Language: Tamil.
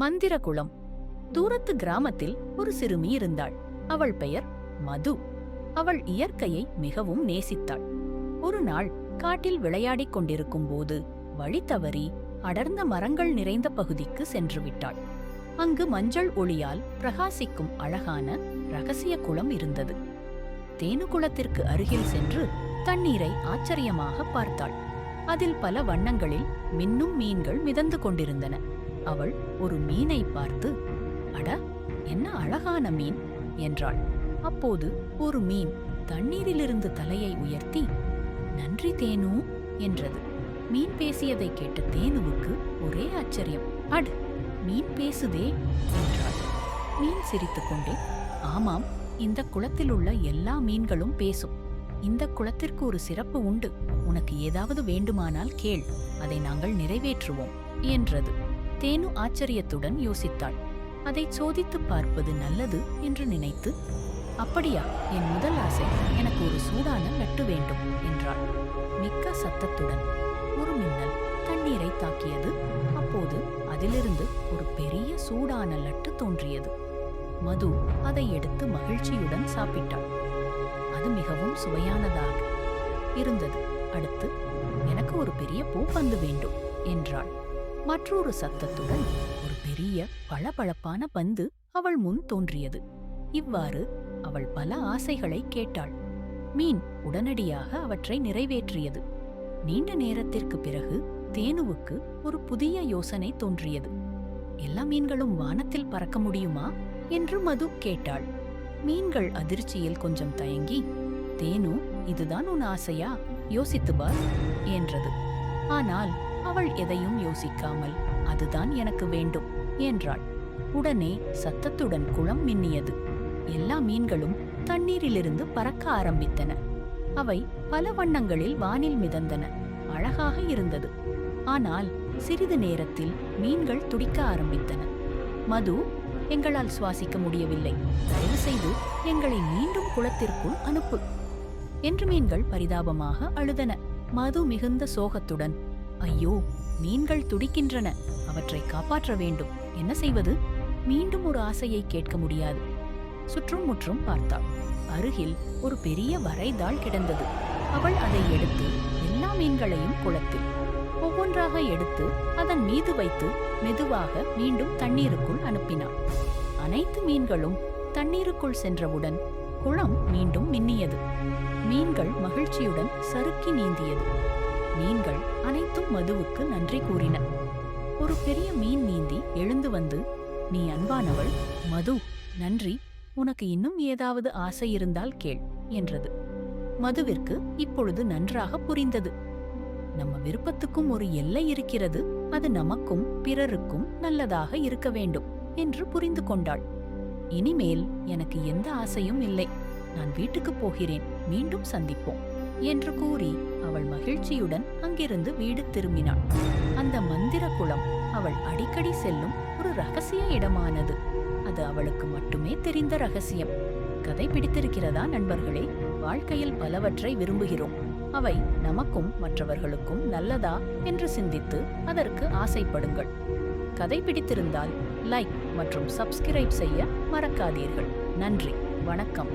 மந்திரகுளம். தூரத்து கிராமத்தில் ஒரு சிறுமி இருந்தாள். அவள் பெயர் மது. அவள் இயற்கையை மிகவும் நேசித்தாள். ஒரு நாள் காட்டில் விளையாடிக் கொண்டிருக்கும் போது வழி தவறி அடர்ந்த மரங்கள் நிறைந்த பகுதிக்கு சென்று விட்டாள். அங்கு மஞ்சள் ஒளியால் பிரகாசிக்கும் அழகான ரகசிய குளம் இருந்தது. தேனுகுளத்திற்கு அருகில் சென்று தண்ணீரை ஆச்சரியமாக பார்த்தாள். அதில் பல வண்ணங்களில் மின்னும் மீன்கள் மிதந்து கொண்டிருந்தன. அவள் ஒரு மீனை பார்த்து, அட, என்ன அழகான மீன் என்றாள். அப்போது ஒரு மீன் தண்ணீரிலிருந்து தலையை உயர்த்தி, நன்றி தேனு என்றது. மீன் பேசியதை கேட்ட தேனுவுக்கு ஒரே ஆச்சரியம். அட், மீன் பேசுதே என்றாள். மீன் சிரித்துக்கொண்டே, ஆமாம், இந்த குளத்தில் உள்ள எல்லா மீன்களும் பேசும். இந்த குளத்திற்கு ஒரு சிறப்பு உண்டு. உனக்கு ஏதாவது வேண்டுமானால் கேள், அதை நாங்கள் நிறைவேற்றுவோம் என்றது. தேனு ஆச்சரியத்துடன் யோசித்தாள். அதை சோதித்துப் பார்ப்பது நல்லது என்று நினைத்து, அப்படியா, என் முதல் ஆசை எனக்கு ஒரு சூடான லட்டு வேண்டும் என்றாள். மிக்க சத்தத்துடன் ஒரு மின்னல் தண்ணீரை தாக்கியது. அப்போது அதிலிருந்து ஒரு பெரிய சூடான லட்டு தோன்றியது. மது அதை எடுத்து மகிழ்ச்சியுடன் சாப்பிட்டாள். அது மிகவும் சுவையானதாக இருந்தது. அடுத்து, எனக்கு ஒரு பெரிய பூப்பந்து வேண்டும் என்றாள். மற்றொரு சத்தத்துடன் ஒரு பெரிய பளபளப்பான பந்து அவள் முன் தோன்றியது. இவ்வாறு அவள் பல ஆசைகளை கேட்டாள். மீன் உடனடியாக அவற்றை நிறைவேற்றியது. நீண்ட நேரத்திற்கு பிறகு தேனுவுக்கு ஒரு புதிய யோசனை தோன்றியது. எல்லா மீன்களும் வானத்தில் பறக்க முடியுமா என்று மது கேட்டாள். மீன்கள் அதிர்ச்சியில் கொஞ்சம் தயங்கி, தேனு, இதுதான் உன் ஆசையா? யோசித்து பார் என்றது. ஆனால் அவள் எதையும் யோசிக்காமல், அதுதான் எனக்கு வேண்டும் என்றாள். உடனே சத்தத்துடன் குளம் மின்னியது. எல்லா மீன்களும் தண்ணீரிலிருந்து பறக்க ஆரம்பித்தன. அவை பல வண்ணங்களில் வானில் மிதந்தன. அழகாக இருந்தது. ஆனால் சிறிது நேரத்தில் மீன்கள் துடிக்க ஆரம்பித்தன. மது, எங்களால் சுவாசிக்க முடியவில்லை, தயவு செய்து எங்களை மீண்டும் குளத்திற்குள் அனுப்பு என்று மீன்கள் பரிதாபமாக அழுதன. மது மிகுந்த சோகத்துடன், ஐயோ, மீன்கள் துடிக்கின்றன, அவற்றை காப்பாற்ற வேண்டும், என்ன செய்வது? மீண்டும் ஒரு ஆசையை கேட்க முடியாது. சுற்றும் முற்றும் பார்த்தாள். அருகில் ஒரு பெரிய வரைதாள் கிடந்தது. அவள் அதை எடுத்து எல்லா மீன்களையும் குளத்தில் ஒவ்வொன்றாக எடுத்து அதன் மீது வைத்து மெதுவாக மீண்டும் தண்ணீருக்குள் அனுப்பினாள். அனைத்து மீன்களும் தண்ணீருக்குள் சென்றவுடன் குளம் மீண்டும் மின்னியது. மீன்கள் மகிழ்ச்சியுடன் சறுக்கி நீந்தியது. மீன்கள் அனைத்தும் மதுவுக்கு நன்றி கூறின. ஒரு பெரிய மீன் நீந்தி எழுந்து வந்து, நீ அன்பானவள் மது, நன்றி, உனக்கு இன்னும் ஏதாவது ஆசை இருந்தால் கேள் என்றது. மதுவிற்கு இப்பொழுது நன்றாக புரிந்தது. நம்ம விருப்பத்துக்கும் ஒரு எல்லை இருக்கிறது, அது நமக்கும் பிறருக்கும் நல்லதாக இருக்க வேண்டும் என்று புரிந்து கொண்டாள். இனிமேல் எனக்கு எந்த ஆசையும் இல்லை, நான் வீட்டுக்கு போகிறேன், மீண்டும் சந்திப்போம் என்று கூறி அவள் மகிழ்ச்சியுடன் அங்கிருந்து வீடு திரும்பினாள். அந்த மந்திர குளம் அவள் அடிக்கடி செல்லும் ஒரு ரகசிய இடமானது. அது அவளுக்கு மட்டுமே தெரிந்த ரகசியம். கதை பிடித்திருக்கிறதா நண்பர்களே? வாழ்க்கையில் பலவற்றை விரும்புகிறோம். அவை நமக்கும் மற்றவர்களுக்கும் நல்லதா என்று சிந்தித்து அதற்கு ஆசைப்படுங்கள். கதை பிடித்திருந்தால் லைக் மற்றும் சப்ஸ்கிரைப் செய்ய மறக்காதீர்கள். நன்றி, வணக்கம்.